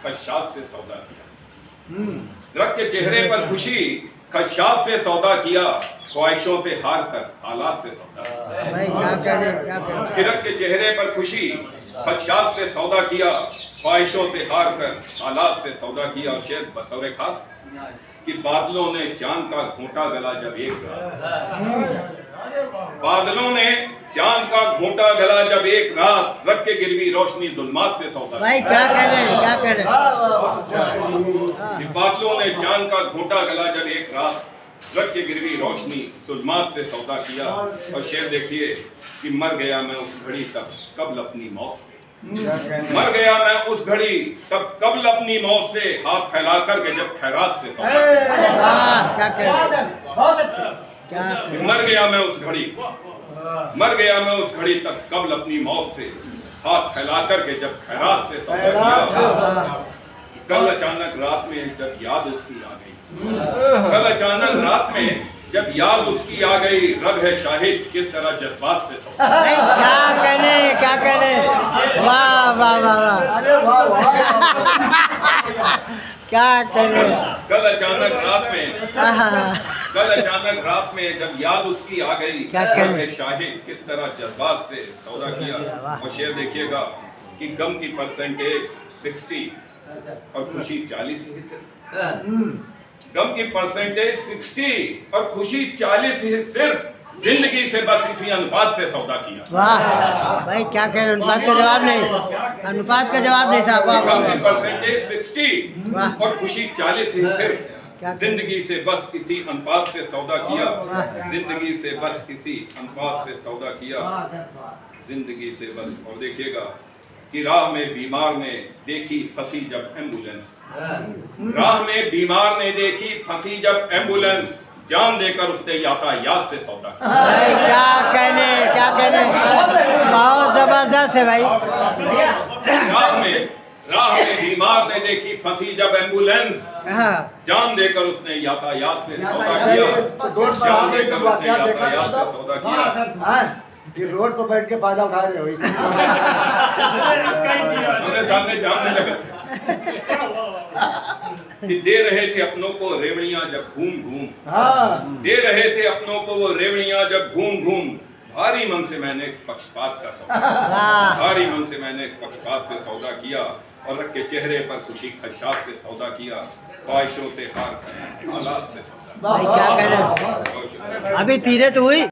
खदशात से सौदा किया। रख के चेहरे पर खुशी खदशात से सौदा किया, ख्वाहिशों से हार कर हालात से सौदा किया। रख के चेहरे पर खुशी खदशात से सौदा किया, ख्वाहिशों से हार कर हालात से सौदा किया। और शेर बतौर खास कि बादलों ने चांद का घोंटा गला जब एक रात, बादलों ने चांद का घोंटा गला जब एक रात, रख के गिरवी रोशनी जुल्मात से सौदा। भाई क्या करें बादलों ने चांद का घोंटा गला जब एक रात, रख के गिरवी रोशनी जुल्मात से सौदा किया। और शेर देखिए कि मर गया मैं उस घड़ी तब कब्ल अपनी मौत से, मर गया मैं उस घड़ी तब कब्ल अपनी मौत से, हाथ फैला कर के जब खैरात से सौदा किया। बहुत अच्छे क्या मर गया मैं उस घड़ी, मर गया मैं उस घड़ी तक कब्ल अपनी मौत से, हाथ फैला कर के जब खैरात से सौदा किया। कल अचानक रात में जब याद उसकी आ गई, कल अचानक रात में जब याद उसकी आ गई, रब है शाहिद किस तरह जज्बात से सौदा। क्या करें वाह वाह वाह क्या करें। कल अचानक रात में, कल अचानक रात में जब याद उसकी आ गई, रब है शाहिद किस तरह जज्बात से सौदा किया। और शेर देखिएगा कि गम की परसेंटेज 60 और खुशी 40 ही सिर्फ, गम की परसेंटेज 60 और खुशी 40 ही सिर्फ, जिंदगी से बस इसी अनुपात से सौदा किया। वाह भाई क्या करें, अनुपात का जवाब नहीं, अनुपात का जवाब नहीं साहब। गम की परसेंटेज 60 और खुशी 40 ही सिर्फ, जिंदगी से बस इसी अनुपात से सौदा किया। जिंदगी से बस इसी अनुपात से सौदा किया, जिंदगी से बस। और देखिएगा कि राह में बीमार ने देखी फंसी जब एम्बुलेंस, राह में बीमार ने देखी फंसी जब एम्बुलेंस, जान देकर उसने यातायात से सौदा किया। क्या कहने बहुत जबरदस्त है भाई। राह में बीमार ने देखी फंसी जब एम्बुलेंस, जान देकर उसने यातायात से सौदा किया। जान देकर उसने यातायात से सौदा किया। ये रोड पर बैठ के फायदा उठा रहे हो मेरे सामने जानने लगा कि दे रहे थे अपनों को रेवड़ियां जब घूम घूम, दे रहे थे अपनों को वो रेवड़ियां जब घूम घूम, भारी मन से मैंने इस पक्षपात का सौदा, भारी मन से मैंने इस पक्षपात से सौदा किया। और रख के चेहरे पर खुशी खदशात से सौदा किया, ख्वाहिशों से हार कर हालात से सौदा। भाई क्या करें, अभी तीरे तो हुई।